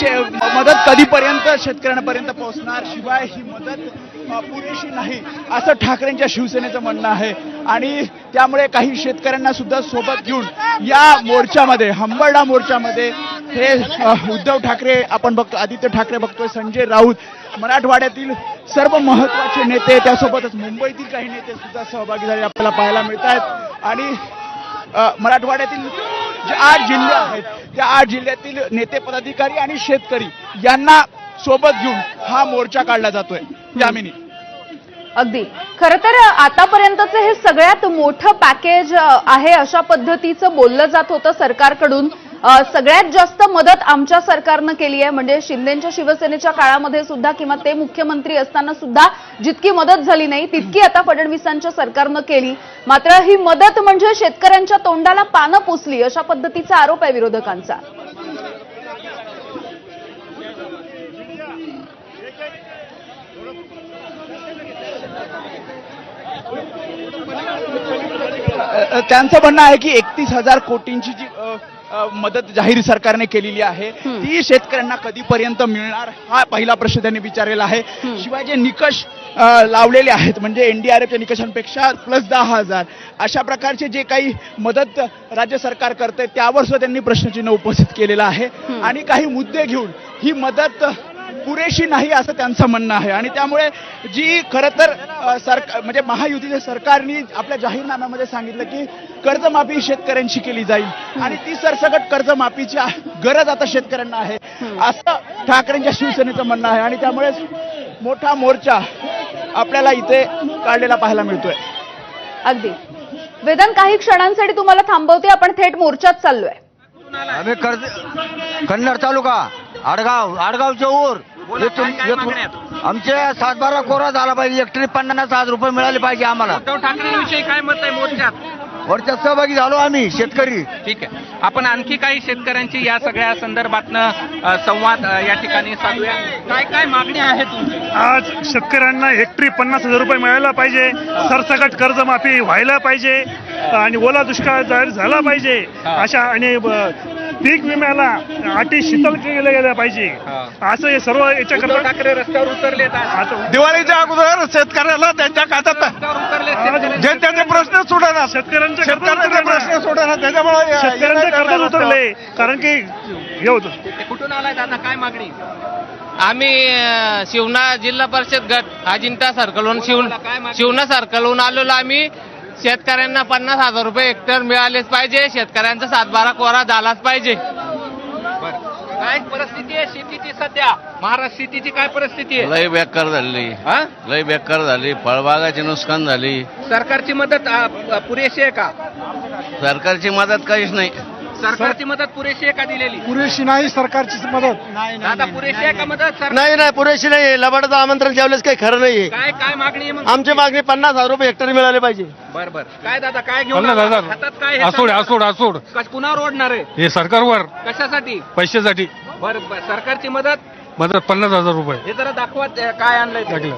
मदत कधीपर्यंत शेतकऱ्यांपर्यंत पोहोचणार, शिवाय ही मदत पुरेशी नाही असं ठाकरेंच्या शिवसेनेचं म्हणणं आहे। आणि त्यामुळे काही शेतकऱ्यांना सुद्धा सोबत घेऊन या मोर्चामध्ये, हंबरडा मोर्चामध्ये हे उद्धव ठाकरे आपण बघतो, आदित्य ठाकरे बघतोय, संजय राऊत, मराठवाड्यातील सर्व महत्त्वाचे नेते, त्यासोबतच मुंबईतील काही नेते सुद्धा सहभागी झाले आपल्याला पाहायला मिळत आहेत। आणि मराठवाड्यातील जे 8 जिल्हे आहेत त्या 8 जिल्ह्यातील नेते, पदाधिकारी आणि शेतकरी यांना सोबत घेऊन हा मोर्चा काढला जातोय। यामिनी, अगदी खरं तर आतापर्यंतचं हे सगळ्यात मोठं पॅकेज आहे अशा पद्धतीचं बोललं जात होतं सरकारकडून। सगळ्यात जास्त मदत आमच्या सरकारनं केली आहे, म्हणजे शिंदेच्या शिवसेनेच्या काळामध्ये सुद्धा किंवा ते मुख्यमंत्री असताना सुद्धा जितकी मदत झाली नाही तितकी आता फडणवीसांच्या सरकारनं केली। मात्र ही मदत म्हणजे शेतकऱ्यांच्या तोंडाला पानं पुसली अशा पद्धतीचा आरोप आहे विरोधकांचा। त्यांचं म्हणणं आहे की 31,000 कोटींची जी मदत जाहीर सरकारने केलेली आहे ती शेतकऱ्यांना कधीपर्यंत मिळणार हा पहिला प्रश्न त्यांनी विचारलेला आहे। शिवाय जे निकष लावलेले आहेत, म्हणजे एनडीआरएफच्या निकषांपेक्षा प्लस 10,000 अशा प्रकारचे जे काही मदत राज्य सरकार करते त्यावर सुद्धा त्यांनी प्रश्नचिन्ह उपस्थित केलेलं आहे। आणि काही मुद्दे घेऊन ही मदत पुरेशी नाही असं त्यांचं म्हणणं आहे। आणि त्यामुळे जी खरं तर म्हणजे महायुतीच्या सरकारने आपल्या जाहीरनाम्यामध्ये सांगितलं की कर्जमाफी शेतकऱ्यांची केली जाईल आणि ती सरसकट कर्जमाफीची गरज आता शेतकऱ्यांना आहे असं ठाकरेंच्या शिवसेनेचं म्हणणं आहे। आणि त्यामुळेच मोठा मोर्चा आपल्याला इथे काढलेला पाहायला मिळतोय। अगदी वेदन, काही क्षणांसाठी तुम्हाला थांबवते, आपण थेट मोर्चात चाललोय। आम्ही कन्नड तालुका आडगावच्या ऊर आमचे 7-12 कोरा झाला पाहिजे, एकट्री 50,000 रुपये मिळाले पाहिजे आम्हाला। उद्धव ठाकरेंविषयी काय मत आहे मोर्चात सहभागी झालो आम्ही शेतकरी। ठीक आहे, आपण आणखी काही शेतकऱ्यांची या सगळ्या संदर्भातनं संवाद या ठिकाणी साधूया। काय काय मागणी आहे तुमची? आज शेतकऱ्यांना हेक्टरी 50,000 रुपये मिळायला पाहिजे, सरसकट कर्जमाफी व्हायला पाहिजे आणि ओला दुष्काळ जाहीर झाला पाहिजे अशा, आणि पीक विम्याला अटी शिथिल केल्या गेल्या पाहिजे असं हे सर्व याच्याकरता ठाकरे रस्त्यावर उतरले। दिवाळीच्या अगोदर शेतकऱ्याला त्यांच्या खात्यात जे त्याचे प्रश्न सोडणार, शेतकऱ्यांचे प्रश्न सोडणार, त्याच्यामुळे शेतकऱ्यांचे कर्ज उतरले। कारण की हे होतं। कुठून आलाय दादा, काय मागणी? आम्ही शिवना जिल्हा परिषद गट अजिंठा सर्कलहून शिवना सर्कलहून आलेलो आम्ही। शेतकऱ्यांना 50,000 रुपये हेक्टर मिळालेच पाहिजे, शेतकऱ्यांचा 7-12 कोरा झालाच पाहिजे। काय परिस्थिती आहे शेतीची सध्या? महाराष्ट्र शेतीची काय परिस्थिती आहे? लय बेकार झाली, लय बेकार झाली, फळबागाची नुकसान झाली। सरकारची मदत पुरेशी आहे का? सरकारची मदत काहीच नाही। सरकारची मदत पुरेशी आहे का दिलेली? पुरेशी नाही सरकारची मदत। आता पुरेशी आहे का मदत? नाही पुरेशी नाही, लबाडाचं आमंत्रण ठेवलंच काही खरं नाहीये। काय मागणी आहे मग? आमची मागणी 50,000 रुपये हेक्टर मिळाले पाहिजे। बरं काय दादा, काय घेऊन 50,000 हातात काय? आसूड कुणावर ओढणार आहे हे सरकारवर कशासाठी? पैशासाठी बरं सरकारची मदत 50,000 रुपये हे जरा दाखवा काय आणलंय ते.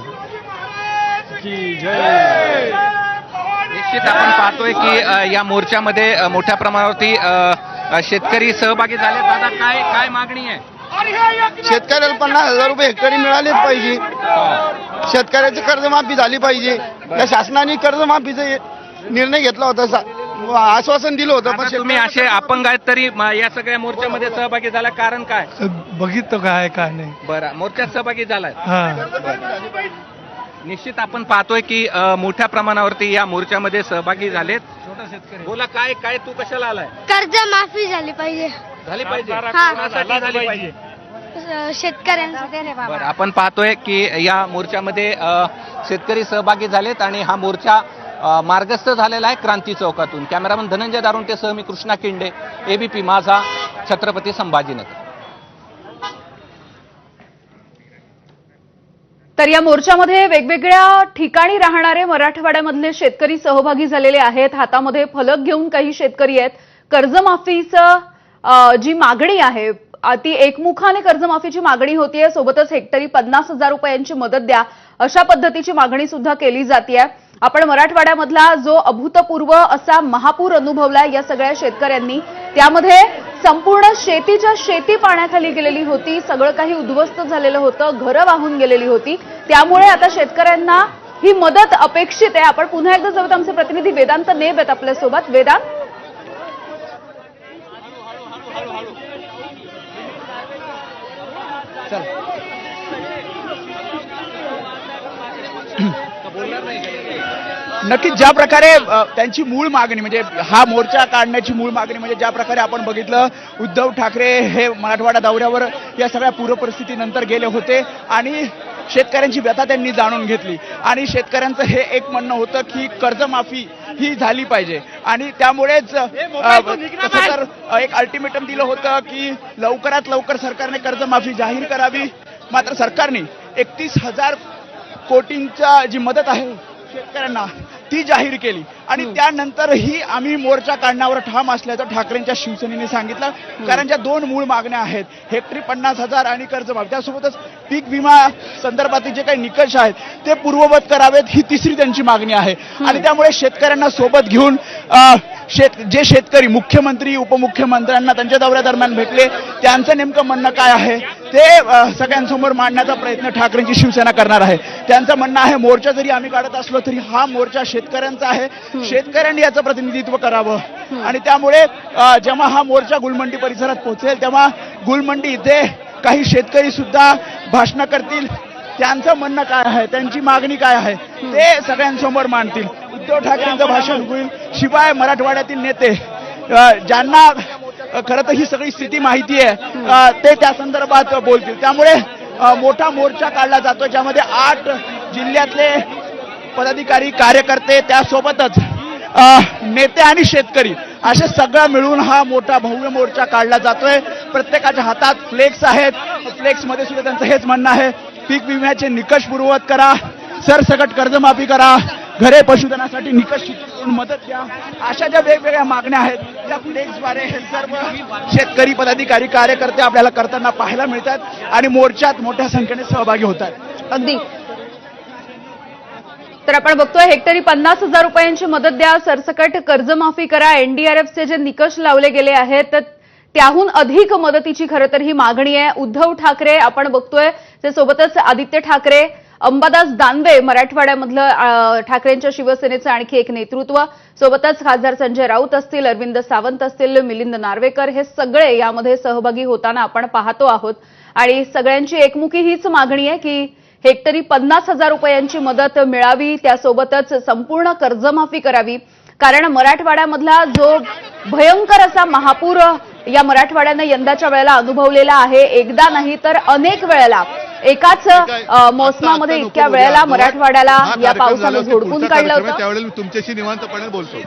निश्चित आपण पाहतोय की या मोर्चामध्ये मोठ्या प्रमाणावरती शेतकरी सहभागी झाले। दादा काय मागणी आहे? शेतकऱ्याला 50,000 रुपये हेक्टरी मिळाले पाहिजे, शेतकऱ्याची कर्जमाफी झाली पाहिजे। या शासनाने कर्जमाफीचा निर्णय घेतला होता, आश्वासन दिलं होतं, पण तुम्ही असे अपंग आहेत तरी या सगळ्या मोर्चामध्ये सहभागी झाला, कारण काय? बघितलं काय नाही। बरं, मोर्चात सहभागी झालाय। निश्चित आपण पाहतोय की मोठ्या प्रमाणावरती या मोर्चामध्ये सहभागी झालेत। बोला, काय तू कशाला आलाय? कर्जमाफी झाली पाहिजे। झाली पाहिजे? हा. झाली पाहिजे? शेतकऱ्यांसाठी रे बाबा। बरं, आपण पाहतोय की या मोर्चामध्ये शेतकरी सहभागी झालेत आणि हा मोर्चा मार्गस्थ झालेला आहे क्रांती चौकातून। कॅमेरामन धनंजय दारुंटेसह मी कृष्णा किंडे, एबीपी माझा, छत्रपती संभाजीनगर। तर या मोर्चामध्ये वेगवेगळ्या ठिकाणी राहणारे मराठवाड्यामधले शेतकरी सहभागी झालेले आहेत। हातामध्ये फलक घेऊन काही शेतकरी आहेत। कर्जमाफीचं जी मागणी आहे ती एकमुखाने कर्जमाफीची मागणी होतीये, सोबतच हेक्टरी 50,000 रुपयांची मदत द्या अशा पद्धतीची मागणी सुद्धा केली जाते। आपण मराठवाड्यामधला जो अभूतपूर्व असा महापूर अनुभवलाय या सगळ्या शेतकऱ्यांनी, त्यामध्ये संपूर्ण शेतीच्या शेती पाण्याखाली गेलेली होती, सगळं काही उद्ध्वस्त झालेलं होतं, घरं वाहून गेलेली होती. त्यामुळे आता शेतकऱ्यांना ही मदत अपेक्षित आहे. आपण पुन्हा एकदा जाऊयात, आमचे प्रतिनिधी वेदांत नेब आहेत आपल्यासोबत. वेदांत, नक्कीच ज्या प्रकारे त्यांची मूळ मागणी म्हणजे हा मोर्चा काढण्याची मूळ मागणी म्हणजे ज्या प्रकारे आपण बघितलं, उद्धव ठाकरे हे मराठवाडा दौऱ्यावर या सगळ्या पूरपरिस्थितीनंतर गेले होते आणि शेतकऱ्यांची व्यथा त्यांनी जाणून घेतली आणि शेतकऱ्यांचं हे एक म्हणणं होतं की कर्जमाफी ही झाली पाहिजे आणि त्यामुळेच तसं तर एक अल्टिमेटम दिलं होतं की लवकरात लवकर सरकारने कर्जमाफी जाहीर करावी. मात्र सरकारने 31,000 कोटींचा जी मदत आहे शेतकऱ्यांना ती जाहीर केली आणि त्यानंतरही आम्ही मोर्चा काढण्यावर ठाम असल्याचं ठाकरेंच्या शिवसेनेने सांगितलं. कारण ज्या दोन मूळ मागण्या आहेत, हेक्टरी 50,000 आणि कर्जमाफी, त्यासोबतच पीक विमा संदर्भातील जे काही निकष आहेत ते पूर्ववत करावेत, ही तिसरी त्यांची मागणी आहे. आणि त्यामुळे शेतकऱ्यांना सोबत घेऊन जे शेतकरी मुख्यमंत्री उपमुख्यमंत्र्यांना त्यांच्या दौऱ्यादरम्यान भेटले, त्यांचं नेमकं म्हणणं काय आहे ते सगळ्यांसमोर मांडण्याचा प्रयत्न ठाकरेंची शिवसेना करणार आहे. त्यांचं म्हणणं आहे, मोर्चा जरी आम्ही काढत असलो तरी हा मोर्चा शेतकऱ्यांचा आहे, शेतकऱ्यांनी याचं प्रतिनिधित्व करावं आणि त्यामुळे जेव्हा हा मोर्चा गुलमंडी परिसरात पोहोचेल तेव्हा गुलमंडी इथे काही शेतकरी सुद्धा भाषणं करतील. त्यांचं म्हणणं काय आहे, त्यांची मागणी काय आहे ते सगळ्यांसमोर मांडतील. उद्धव ठाकरेंचं भाषण होईल, शिवाय मराठवाड्यातील नेते ज्यांना खरं तर ही सगळी स्थिती माहिती आहे ते त्या संदर्भात बोलतील. त्यामुळे मोठा मोर्चा काढला जातो ज्यामध्ये 8 जिल्ह्यातले पदाधिकारी कार्यकर्ते त्यासोबतच नेते आणि शेतकरी असे सगळं मिळून हा मोठा भव्य मोर्चा काढला जातोय. प्रत्येकाच्या हातात फ्लेक्स आहेत, फ्लेक्समध्ये सुद्धा त्यांचं हेच म्हणणं आहे, पीक विम्याचे निकष पूर्ववत करा, सरसकट कर्जमाफी करा, घरे पशुधनासाठी निकष शिथिल करून मदत द्या, अशा ज्या वेगवेगळ्या मागण्या आहेत त्या फ्लेक्सद्वारे हे सर्व शेतकरी पदाधिकारी कार्यकर्ते आपल्याला करताना पाहायला मिळतात आणि मोर्चात मोठ्या संख्येने सहभागी होतात. अगदी. तर आपण बघतोय हेक्टरी 50,000 रुपयांची मदत द्या, सरसकट कर्जमाफी करा, एनडीआरएफचे जे निकष लावले गेले आहेत तर त्याहून अधिक मदतीची खरं तर ही मागणी आहे. उद्धव ठाकरे आपण बघतोय, ते सोबतच आदित्य ठाकरे, अंबादास दानवे मराठवाड्यामधलं ठाकरेंच्या शिवसेनेचं आणखी एक नेतृत्व, सोबतच खासदार संजय राऊत असतील, अरविंद सावंत असतील, मिलिंद नार्वेकर, हे सगळे यामध्ये सहभागी होताना आपण पाहतो आहोत. आणि सगळ्यांची एकमुखी हीच मागणी आहे की हेक्टरी 50,000 रुपयांची मदत मिळावी, त्यासोबतच संपूर्ण कर्जमाफी करावी. कारण मराठवाड्यामधला जो भयंकर असा महापूर या मराठवाड्यानं यंदाच्या वेळेला अनुभवलेला आहे, एकदा नाही तर अनेक वेळेला, एकाच मोसमामध्ये इतक्या वेळेला मराठवाड्याला या पावसानं झोडपून काढलं होतं. त्यावेळेला मी तुमच्याशी निवांतपणे बोलतो.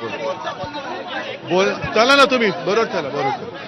चला ना तुम्ही, बरोबर चला, बरोबर.